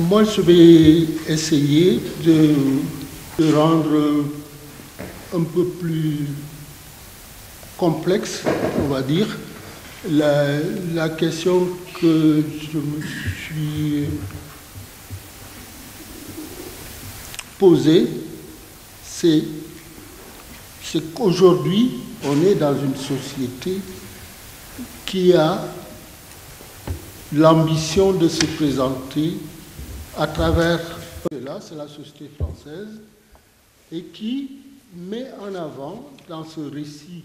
Moi, je vais essayer de rendre un peu plus complexe, on va dire, la question que je me suis posée, c'est qu'aujourd'hui, on est dans une société qui a l'ambition de se présenter à travers cela, c'est la société française, et qui met en avant dans ce récit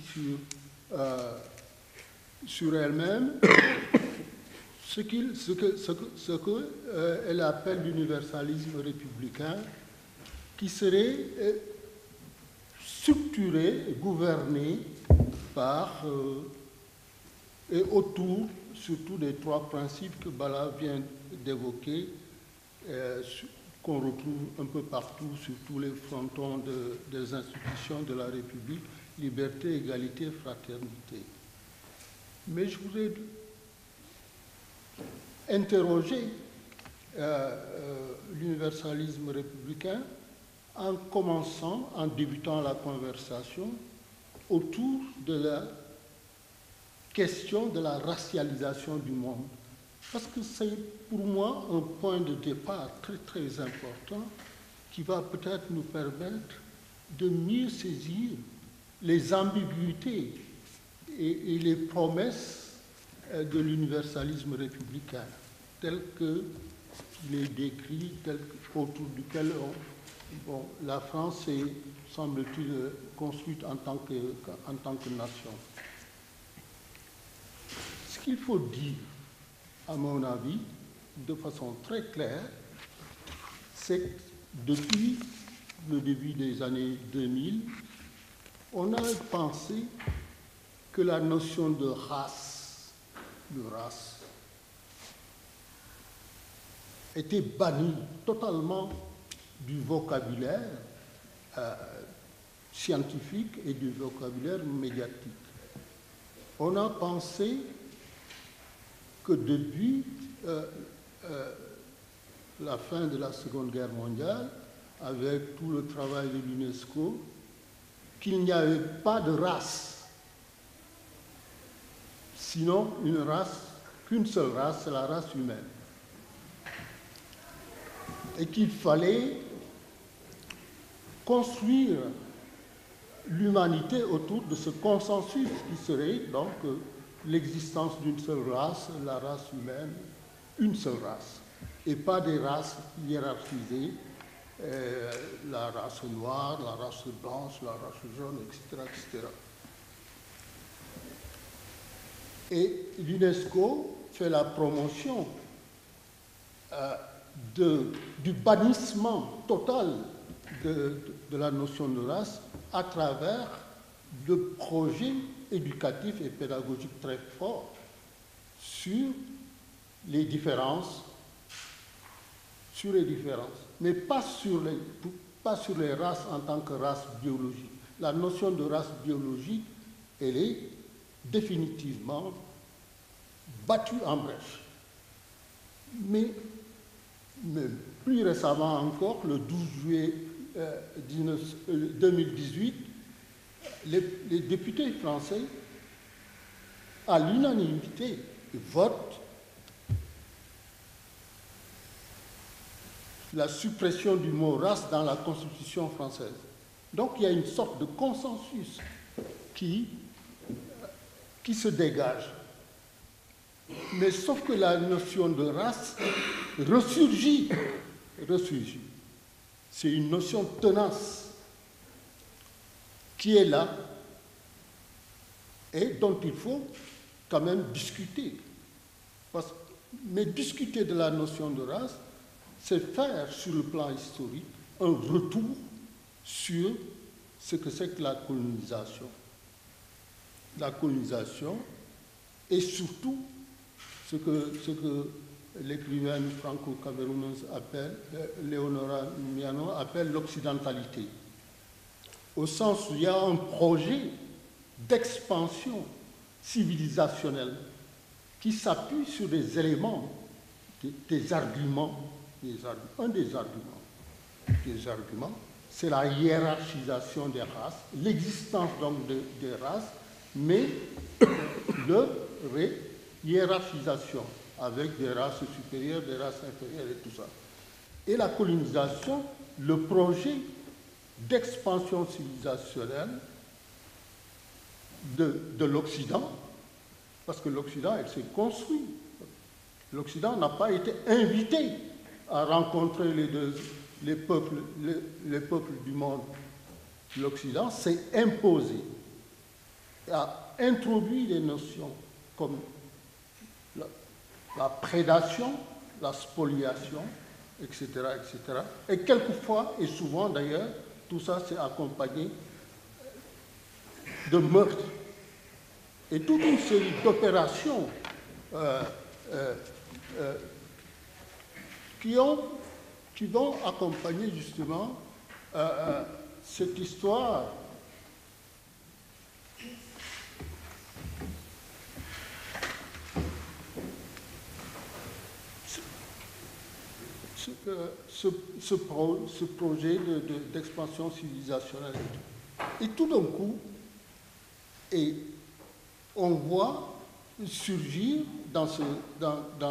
sur elle-même ce qu'elle appelle l'universalisme républicain, qui serait structuré, gouverné par et autour surtout des trois principes que Bala vient d'évoquer, qu'on retrouve un peu partout sur tous les frontons des institutions de la République: liberté, égalité, fraternité. Mais je voudrais interroger l'universalisme républicain en commençant, en débutant la conversation autour de la question de la racialisation du monde. Parce que c'est pour moi un point de départ très très important qui va peut-être nous permettre de mieux saisir les ambiguïtés et les promesses de l'universalisme républicain tel qu'il est décrit, autour duquel la France est, semble-t-il, construite en tant que nation. Ce qu'il faut dire, à mon avis, de façon très claire, c'est que depuis le début des années 2000, on a pensé que la notion de race était bannie totalement du vocabulaire scientifique et du vocabulaire médiatique. On a pensé que depuis la fin de la Seconde Guerre mondiale, avec tout le travail de l'UNESCO, qu'il n'y avait pas de race, sinon qu'une seule race, c'est la race humaine. Et qu'il fallait construire l'humanité autour de ce consensus qui serait donc l'existence d'une seule race, la race humaine, une seule race, et pas des races hiérarchisées, la race noire, la race blanche, la race jaune, etc., etc. Et l'UNESCO fait la promotion du bannissement total de la notion de race à travers de projets éducatifs et pédagogiques très forts sur les différences, mais pas sur les races en tant que race biologique. La notion de race biologique, elle est définitivement battue en brèche. Mais plus récemment encore, le 12 juillet 2018, les députés français, à l'unanimité, votent la suppression du mot race dans la Constitution française. Donc il y a une sorte de consensus qui se dégage. Mais sauf que la notion de race ressurgit. C'est une notion tenace qui est là et dont il faut quand même discuter. Mais discuter de la notion de race, c'est faire sur le plan historique un retour sur ce que c'est que la colonisation. La colonisation et surtout ce que l'écrivaine franco-camerounaise Léonora Miano appelle l'occidentalité, au sens où il y a un projet d'expansion civilisationnelle qui s'appuie sur des éléments, des arguments un des arguments, c'est la hiérarchisation des races, l'existence donc des races, mais leur hiérarchisation avec des races supérieures, des races inférieures et tout ça. Et la colonisation, le projet d'expansion civilisationnelle de l'Occident, parce que l'Occident, elle s'est construite. L'Occident n'a pas été invité à rencontrer les peuples du monde. L'Occident s'est imposé, a introduit des notions comme la prédation, la spoliation, etc., etc. Et quelquefois, et souvent d'ailleurs, tout ça s'est accompagné de meurtres. Et toute une série d'opérations qui vont accompagner justement cette histoire. Ce projet d'expansion civilisationnelle. Et tout d'un coup, on voit surgir dans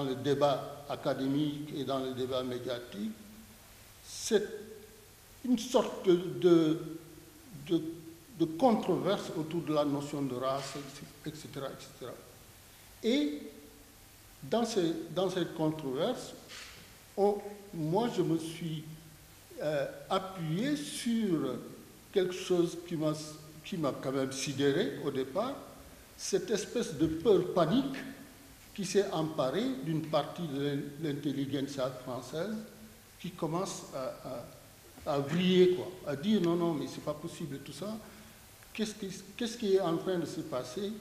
le débat académique et dans le débat médiatique une sorte de controverse autour de la notion de race, etc. etc. Et dans cette controverse, moi, je me suis appuyé sur quelque chose qui m'a quand même sidéré au départ, cette espèce de peur panique qui s'est emparée d'une partie de l'intelligentsia française qui commence à vriller, quoi, à dire non, non, mais c'est pas possible tout ça. Qu'est-ce qui est en train de se passer?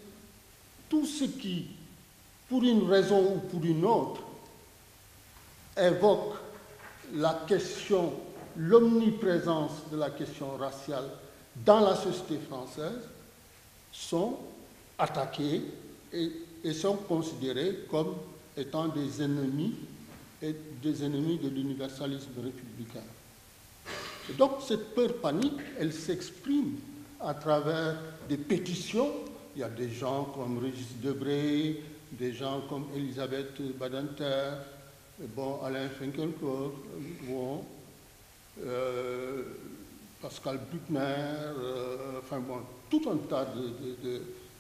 Tout ce qui, pour une raison ou pour une autre, évoque la question, l'omniprésence de la question raciale dans la société française, sont attaqués et sont considérés comme étant des ennemis de l'universalisme républicain. Et donc cette peur panique, elle s'exprime à travers des pétitions. Il y a des gens comme Régis Debray, des gens comme Elisabeth Badinter, bon, Alain Finkielkraut, bon, Pascal Bruckner, enfin bon, tout un tas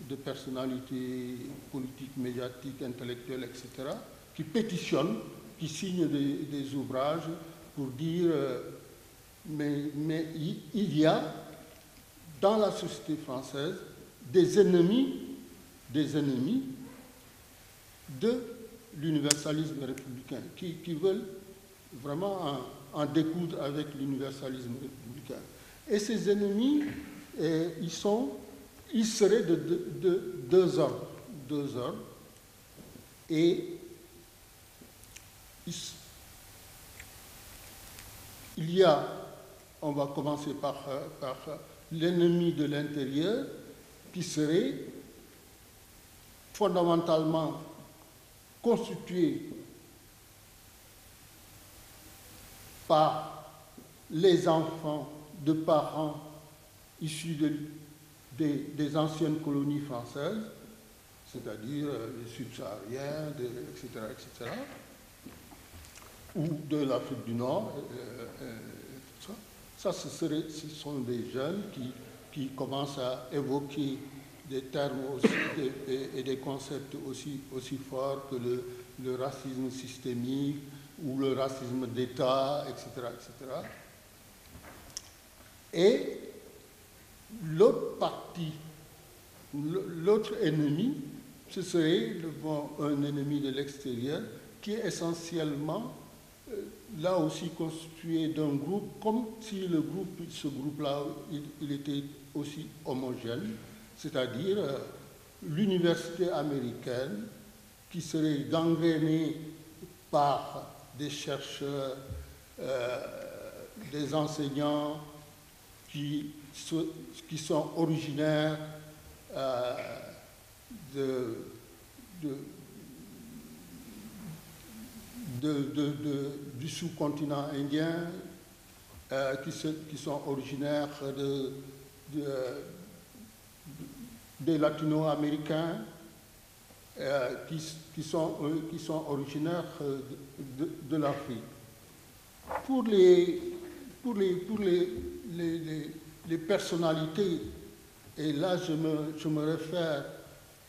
de personnalités politiques, médiatiques, intellectuelles, etc., qui pétitionnent, qui signent des ouvrages pour dire mais il y a dans la société française des ennemis de l'universalisme républicain, qui veulent vraiment en découdre avec l'universalisme républicain. Et ces ennemis, ils seraient de deux ordres. Et il y a, on va commencer par l'ennemi de l'intérieur, qui serait fondamentalement constitué par les enfants de parents issus des anciennes colonies françaises, c'est-à-dire les subsahariens, etc., etc., ou de l'Afrique du Nord. Ça, ce sont des jeunes qui commencent à évoquer des termes et des concepts aussi forts que le racisme systémique ou le racisme d'État, etc., etc. Et l'autre partie, l'autre ennemi, ce serait un ennemi de l'extérieur qui est essentiellement là aussi constitué d'un groupe, comme si ce groupe-là, il était aussi homogène, c'est-à-dire l'université américaine qui serait gangrénée par des chercheurs, des enseignants qui sont originaires du sous-continent indien, qui sont originaires des latino-américains, qui sont originaires de l'Afrique. Pour les personnalités, et là je me réfère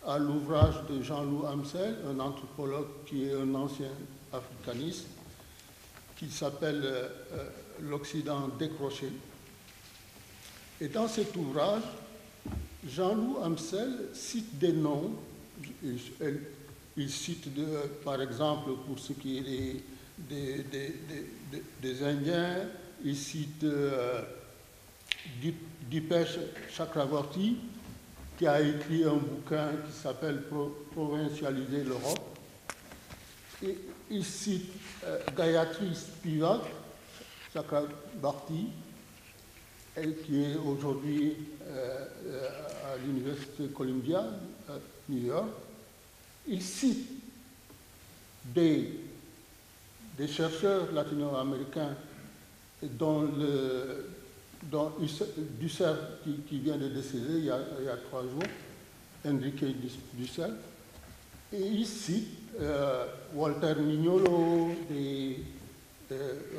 à l'ouvrage de Jean-Loup Amsel, un anthropologue qui est un ancien africaniste, qui s'appelle L'Occident décroché. Et dans cet ouvrage, Jean-Loup Amsel cite des noms. Il cite, par exemple, pour ce qui est des Indiens, il cite Dipesh Chakravorty, qui a écrit un bouquin qui s'appelle Provincialiser l'Europe. Et il cite Gayatri Spivak Chakrabarty, qui est aujourd'hui à l'Université Columbia, à New York. Il cite des chercheurs latino-américains, dont Dussel, qui vient de décéder il y a 3 jours, Enrique Dussel, et il cite Walter Mignolo,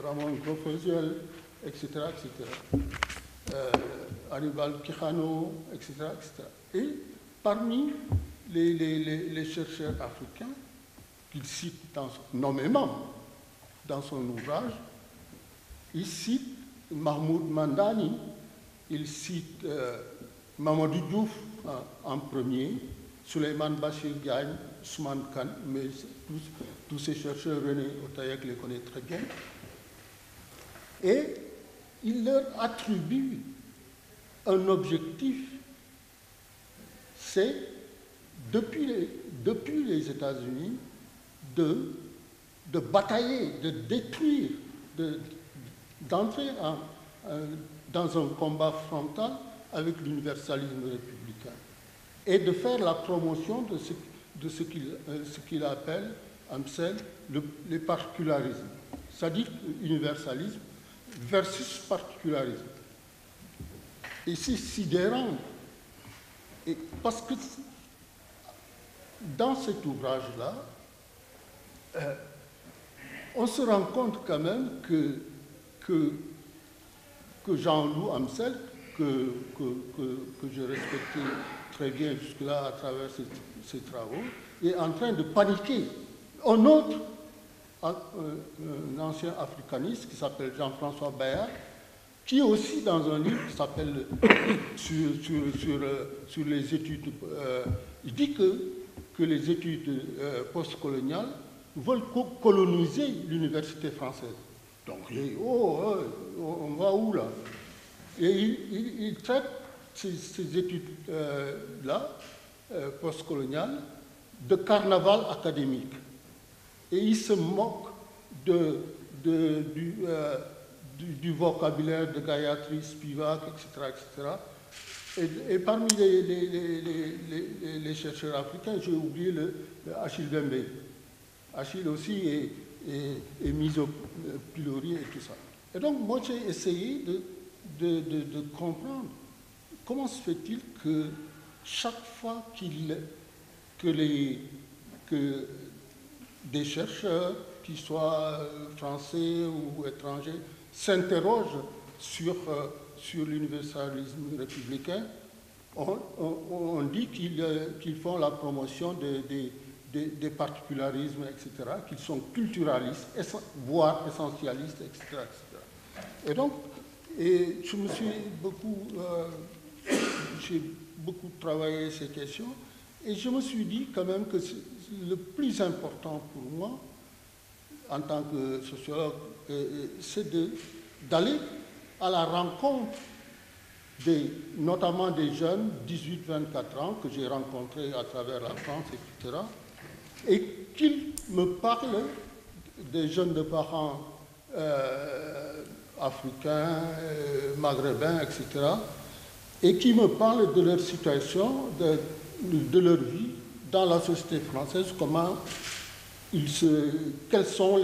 Ramon Grofeziel, etc., Aníbal Quijano, etc., etc. Et parmi les chercheurs africains qu'il cite nommément dans son ouvrage, il cite Mahmoud Mandani, il cite Mamadou Diouf en premier, Souleymane Bachir Diagne, Ousmane Khan, mais tous ces chercheurs, René Otaïek les connaît très bien. Et il leur attribue un objectif, c'est, depuis les États-Unis, de batailler, de détruire, d'entrer dans un combat frontal avec l'universalisme républicain et de faire la promotion de ce qu'il appelle, Amsel, les particularismes, c'est-à-dire universalisme versus particularisme. Et c'est sidérant, parce que dans cet ouvrage-là, on se rend compte quand même que Jean-Loup Amsel, que je respectais très bien jusque-là à travers ses travaux, est en train de paniquer. Un autre, un ancien africaniste qui s'appelle Jean-François Bayard, qui aussi dans un livre qui s'appelle sur les études, il dit que les études postcoloniales veulent coloniser l'université française. Donc, on va où là? Et il traite ces études-là, postcoloniales, de carnaval académique. Et il se moque du vocabulaire de Gayatri Spivak, etc., etc. Et parmi les chercheurs africains, j'ai oublié Achille Bembe. Achille aussi est mis au pilori et tout ça. Et donc, moi, j'ai essayé de comprendre comment se fait-il que chaque fois que des chercheurs, qu'ils soient français ou étrangers, s'interrogent sur l'universalisme républicain, on dit qu'ils font la promotion des particularismes, etc., qu'ils sont culturalistes, voire essentialistes, etc., etc. Et donc, j'ai beaucoup travaillé ces questions, et je me suis dit quand même que le plus important pour moi, en tant que sociologue, c'est d'aller à la rencontre notamment des jeunes, 18-24 ans, que j'ai rencontrés à travers la France, etc., et qu'ils me parlent, des jeunes de parents africains, maghrébins, etc., et qui me parlent de leur situation, de leur vie dans la société française, comment quelles sont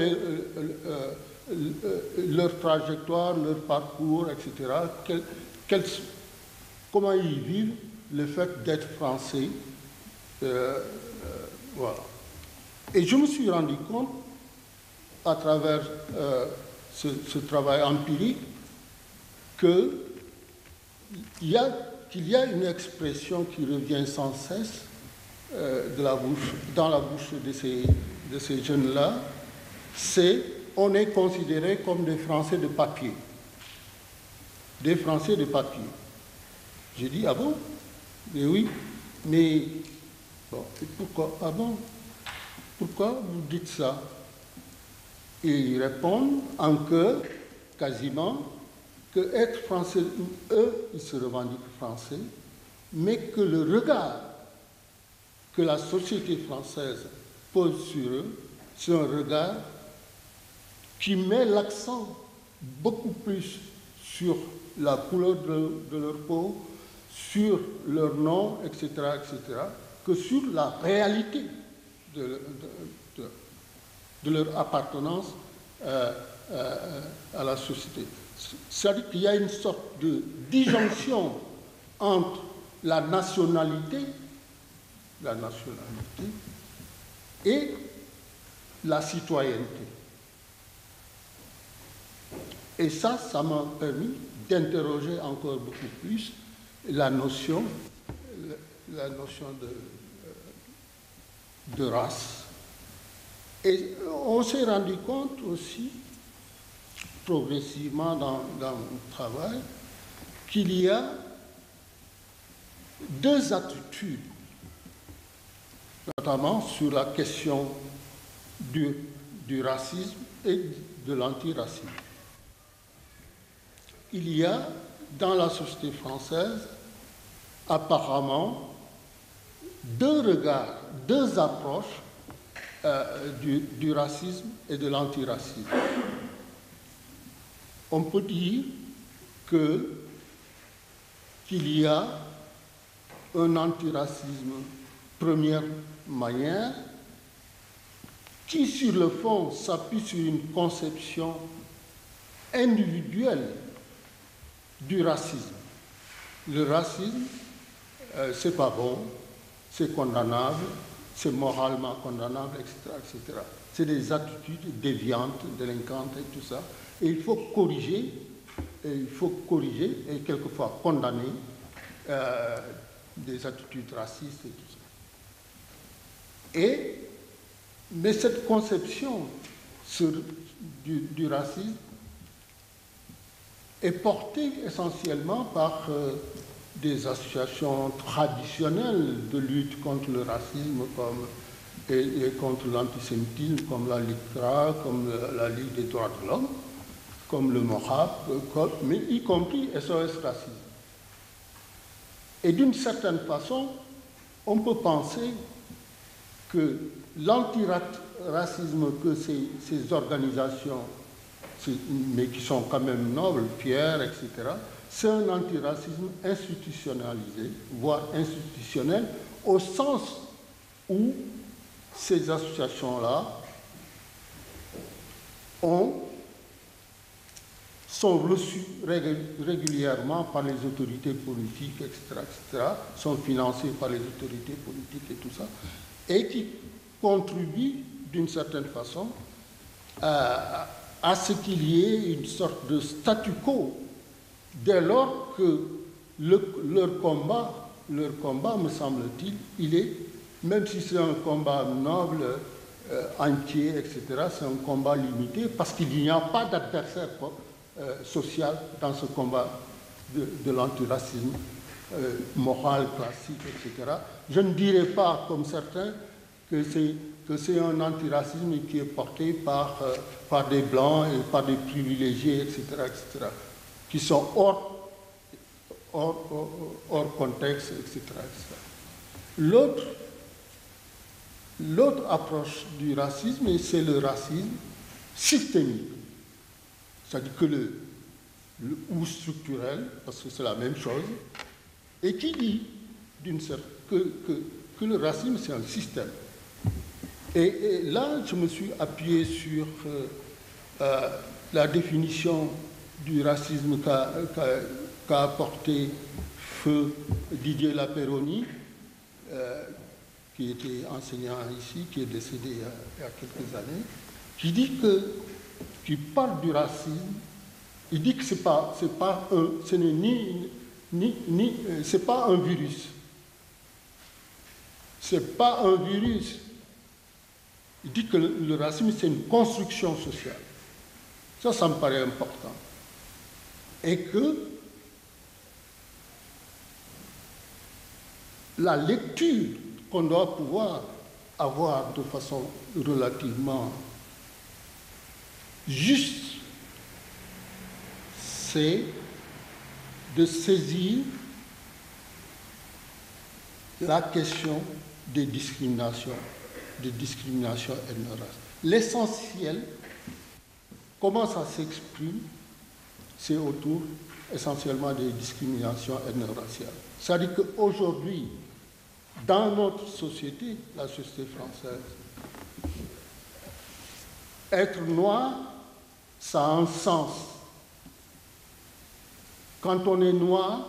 leurs trajectoires, leur parcours, etc. Comment ils vivent le fait d'être français. Voilà. Et je me suis rendu compte, à travers ce travail empirique, qu'il y a une expression qui revient sans cesse dans la bouche de ces jeunes-là, c'est on est considéré comme des Français de papier. Des Français de papier. J'ai dit, ah bon? Mais oui, mais bon, et pourquoi? Ah bon? Pourquoi vous dites ça? Et ils répondent en chœur, quasiment, que être français, eux, ils se revendiquent français, mais que le regard que la société française pose sur eux, c'est un regard qui met l'accent beaucoup plus sur la couleur de leur peau, sur leur nom, etc., que sur la réalité de leur appartenance à la société. C'est-à-dire qu'il y a une sorte de disjonction entre la nationalité et la citoyenneté. Et ça m'a permis d'interroger encore beaucoup plus la notion de race. Et on s'est rendu compte aussi, progressivement dans mon travail, qu'il y a deux attitudes, notamment sur la question du racisme et de l'antiracisme. Il y a dans la société française apparemment deux regards, deux approches du racisme et de l'antiracisme. On peut dire qu'il y a un antiracisme première manière qui, sur le fond, s'appuie sur une conception individuelle du racisme. Le racisme, c'est pas bon, c'est condamnable, c'est moralement condamnable, etc. C'est des attitudes déviantes, délinquantes et tout ça. Et il faut corriger, et quelquefois condamner des attitudes racistes et tout ça. Mais cette conception du racisme est portée essentiellement par des associations traditionnelles de lutte contre le racisme et contre l'antisémitisme, comme la LICRA, comme la Ligue des droits de l'homme, comme le MORAP, mais y compris SOS Racisme. Et d'une certaine façon, on peut penser que l'antiracisme que ces organisations, mais qui sont quand même nobles, fiers, etc., c'est un antiracisme institutionnalisé, voire institutionnel, au sens où ces associations-là sont reçues régulièrement par les autorités politiques, etc., sont financées par les autorités politiques et tout ça, et qui contribuent d'une certaine façon à ce qu'il y ait une sorte de statu quo, dès lors que leur combat, me semble-t-il, il est, même si c'est un combat noble, entier, etc., c'est un combat limité, parce qu'il n'y a pas d'adversaire social dans ce combat de l'antiracisme moral, classique, etc. Je ne dirais pas, comme certains, que c'est un antiracisme qui est porté par des blancs et par des privilégiés, etc., qui sont hors contexte, etc. L'autre approche du racisme, c'est le racisme systémique, c'est-à-dire ou structurel, parce que c'est la même chose, et qui dit que le racisme, c'est un système. Et là, je me suis appuyé sur la définition du racisme qu'a apporté feu Didier Lapeyronie, qui était enseignant ici, qui est décédé il y a quelques années, qui parle du racisme. Il dit que c'est pas un virus. C'est pas un virus. Il dit que le racisme, c'est une construction sociale. Ça me paraît important. Et que la lecture qu'on doit pouvoir avoir de façon relativement juste, c'est de saisir la question des discriminations ethno-raciales. L'essentiel, comment ça s'exprime, c'est autour essentiellement des discriminations ethno-raciales. C'est-à-dire qu'aujourd'hui, dans notre société, la société française, être noir, ça a un sens. Quand on est noir,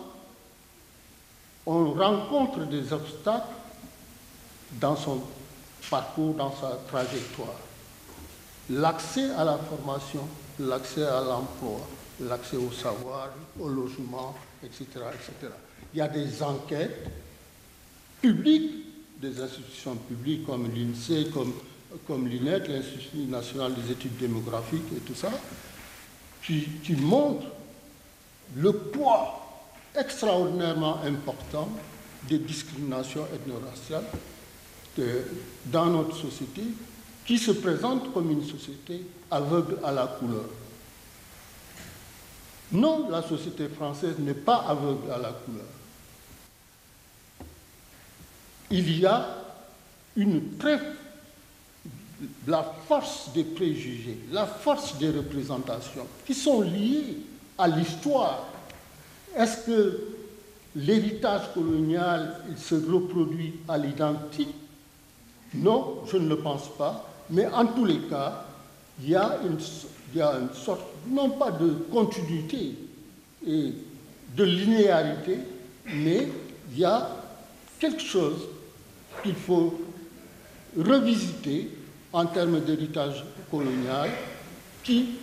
on rencontre des obstacles dans son parcours, dans sa trajectoire. L'accès à la formation, l'accès à l'emploi, l'accès au savoir, au logement, etc., etc. Il y a des enquêtes publiques, des institutions publiques comme l'INSEE, comme l'INED, l'Institut national des études démographiques et tout ça, qui montrent le poids extraordinairement important des discriminations ethno-raciales dans notre société, qui se présente comme une société aveugle à la couleur. Non, la société française n'est pas aveugle à la couleur. Il y a la force des préjugés, la force des représentations qui sont liées à l'histoire. Est-ce que l'héritage colonial il se reproduit à l'identique? Non, je ne le pense pas. Mais en tous les cas, il y a une sorte, non pas de continuité et de linéarité, mais il y a quelque chose qu'il faut revisiter en termes d'héritage colonial qui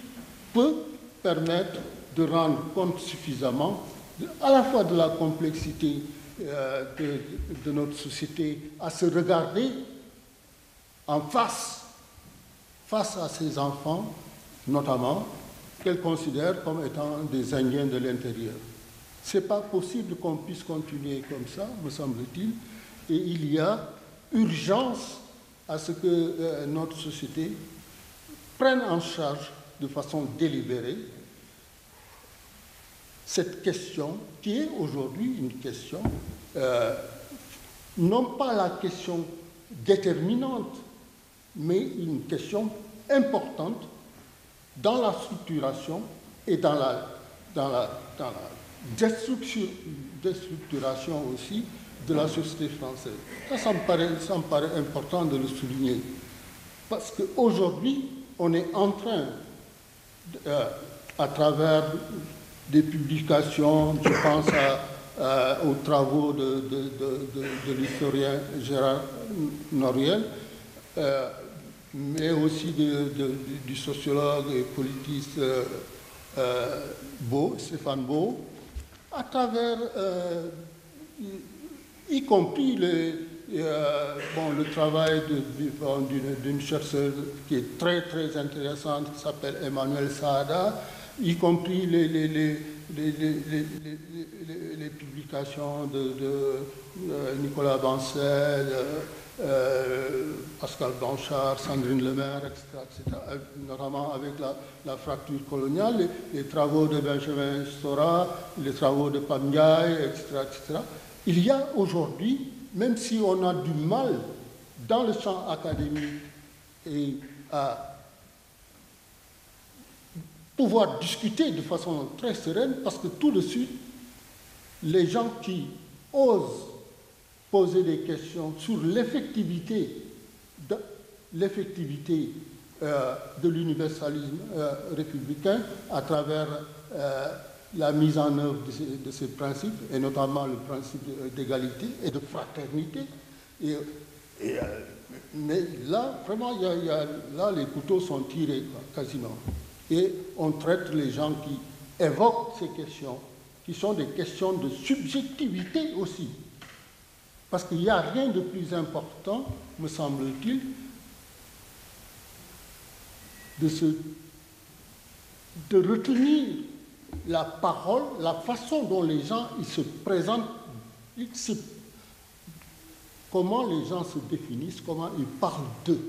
peut permettre de rendre compte suffisamment à la fois de la complexité de notre société à se regarder en face à ses enfants, notamment, qu'elle considère comme étant des Indiens de l'intérieur. Ce n'est pas possible qu'on puisse continuer comme ça, me semble-t-il, et il y a urgence à ce que notre société prenne en charge de façon délibérée cette question qui est aujourd'hui une question, non pas la question déterminante, mais une question importante dans la structuration et dans la déstructuration aussi de la société française. Ça me paraît important de le souligner. Parce qu'aujourd'hui, on est en train, à travers des publications, je pense aux travaux de l'historien Gérard Noriel, mais aussi du sociologue et politiste Stéphane Beau, à travers, y compris le travail d'une chercheuse qui est très très intéressante, qui s'appelle Emmanuel Saada, y compris les publications de Nicolas Bancel, Pascal Blanchard, Sandrine Lemaire, etc., notamment avec la fracture coloniale, les travaux de Benjamin Stora, les travaux de Pandiaï, etc. Il y a aujourd'hui, même si on a du mal dans le champ académique et à pouvoir discuter de façon très sereine, parce que tout de suite, les gens qui osent poser des questions sur l'effectivité l'effectivité de l'universalisme républicain à travers la mise en œuvre de ces principes, et notamment le principe d'égalité et de fraternité. Mais là, vraiment, là, les couteaux sont tirés, quoi, quasiment. Et on traite les gens qui évoquent ces questions, qui sont des questions de subjectivité aussi. Parce qu'il n'y a rien de plus important, me semble-t-il, de retenir la parole, la façon dont les gens ils se présentent, comment les gens se définissent, comment ils parlent d'eux.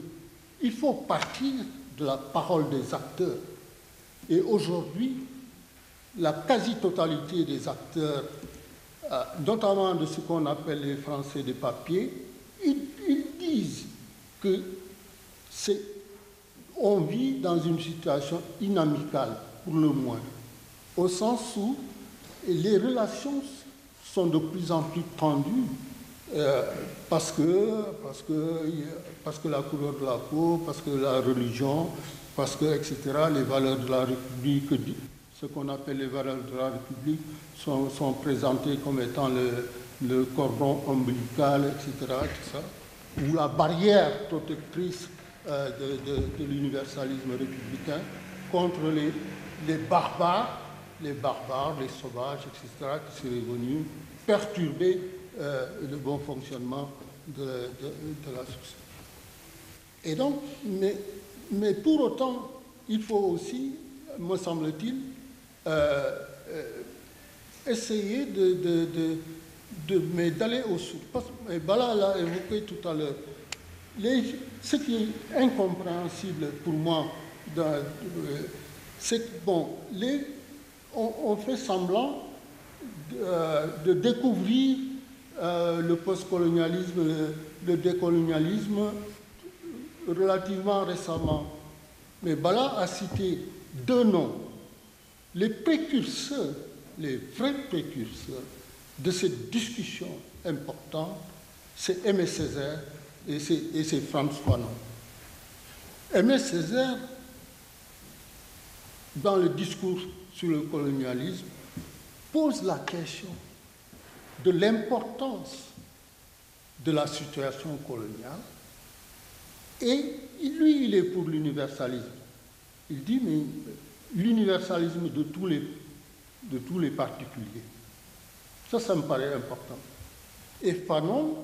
Il faut partir de la parole des acteurs. Et aujourd'hui, la quasi-totalité des acteurs, notamment de ce qu'on appelle les Français de papier, ils disent que on vit dans une situation inamicale, pour le moins, au sens où les relations sont de plus en plus tendues parce que la couleur de la peau, parce que la religion, parce que, etc., les valeurs de la République, ce qu'on appelle les valeurs de la République, sont présentées comme étant le cordon ombilical, etc., tout ça, ou la barrière protectrice de l'universalisme républicain contre les barbares, les sauvages, etc., qui seraient venus perturber le bon fonctionnement de la société. Et donc, mais pour autant, il faut aussi, me semble-t-il, essayer d'aller au sources. Bala l'a évoqué tout à l'heure. Ce qui est incompréhensible pour moi, c'est que, bon, on fait semblant de découvrir le postcolonialisme, le décolonialisme relativement récemment. Mais Bala a cité deux noms. Les précurseurs, les vrais précurseurs de cette discussion importante, c'est Aimé Césaire et c'est Frantz Fanon. Aimé Césaire, dans le discours sur le colonialisme, pose la question de l'importance de la situation coloniale et lui, il est pour l'universalisme. Il dit, mais l'universalisme de tous les particuliers. Ça me paraît important. Et Fanon,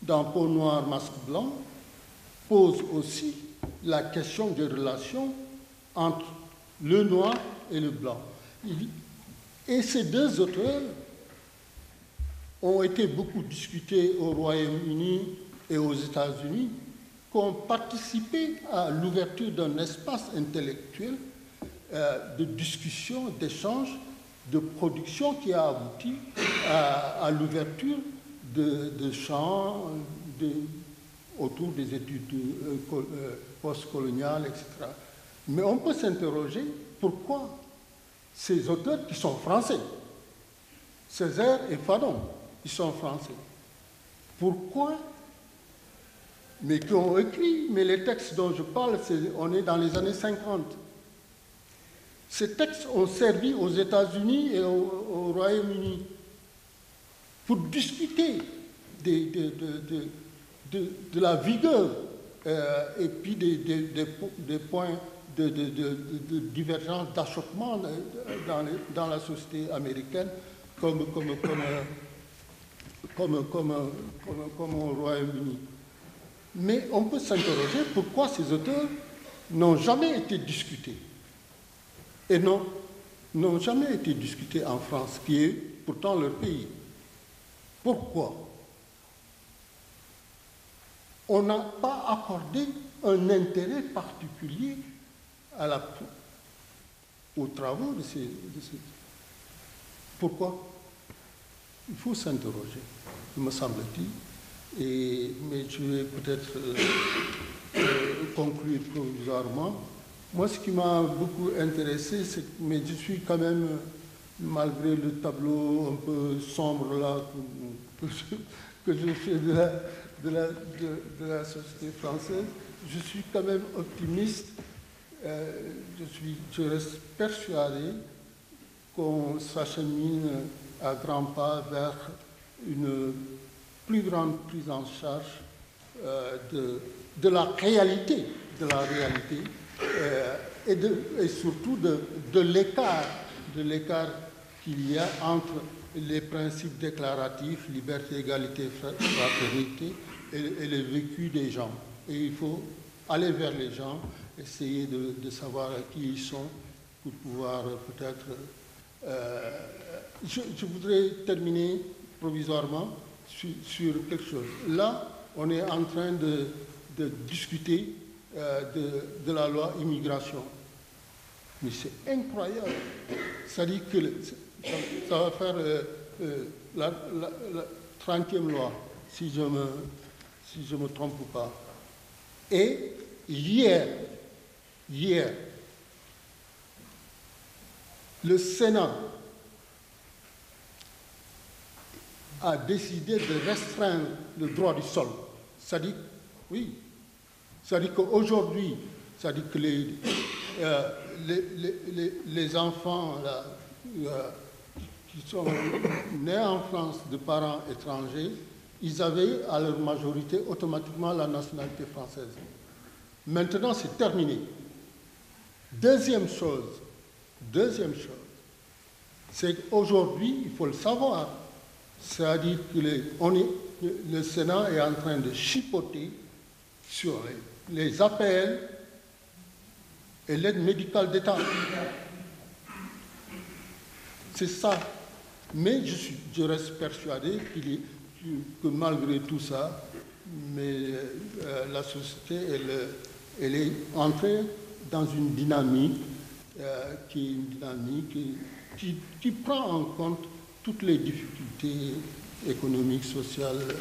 dans Peau noire, masque blanc, pose aussi la question des relations entre le noir et le blanc. Et ces deux auteurs ont été beaucoup discutés au Royaume-Uni et aux États-Unis, qui ont participé à l'ouverture d'un espace intellectuel de discussion, d'échange, de production qui a abouti à l'ouverture de champs autour des études postcoloniales, etc. Mais on peut s'interroger pourquoi ces auteurs qui sont français, Césaire et Fanon, ils sont français, pourquoi, mais qui ont écrit, mais les textes dont je parle, on est dans les années 50. Ces textes ont servi aux États-Unis et au Royaume-Uni pour discuter de la vigueur et puis des points de divergence, d'achoppement dans la société américaine comme au Royaume-Uni. Mais on peut s'interroger pourquoi ces auteurs n'ont jamais été discutés et n'ont jamais été discutés en France, qui est pourtant leur pays. Pourquoi? On n'a pas accordé un intérêt particulier aux travaux de ces... Pourquoi? Il faut s'interroger, me semble-t-il. Mais je vais peut-être conclure provisoirement. Moi, ce qui m'a beaucoup intéressé, c'est que je suis quand même, malgré le tableau un peu sombre là que je fais de la société française, je suis quand même optimiste. Je reste persuadé qu'on s'achemine à grands pas vers une plus grande prise en charge de la réalité, et surtout de l'écart qu'il y a entre les principes déclaratifs, liberté, égalité, fraternité, et le vécu des gens. Et il faut aller vers les gens, essayer de savoir qui ils sont pour pouvoir peut-être... je voudrais terminer provisoirement sur quelque chose. Là, on est en train de discuter de la loi immigration. Mais c'est incroyable. C'est-à-dire que ça va faire la 30e loi, si je me trompe pas. Et hier, le Sénat a décidé de restreindre le droit du sol. C'est-à-dire, oui, c'est-à-dire qu'aujourd'hui, c'est-à-dire que les enfants là, qui sont nés en France de parents étrangers, ils avaient à leur majorité automatiquement la nationalité française. Maintenant, c'est terminé. Deuxième chose, c'est qu'aujourd'hui, il faut le savoir, c'est-à-dire que le Sénat est en train de chipoter sur les APL et l'aide médicale d'État. C'est ça. Mais je reste persuadé que malgré tout ça, la société, elle est entrée dans une dynamique qui prend en compte toutes les difficultés économiques, sociales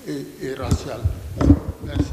et raciales. Merci.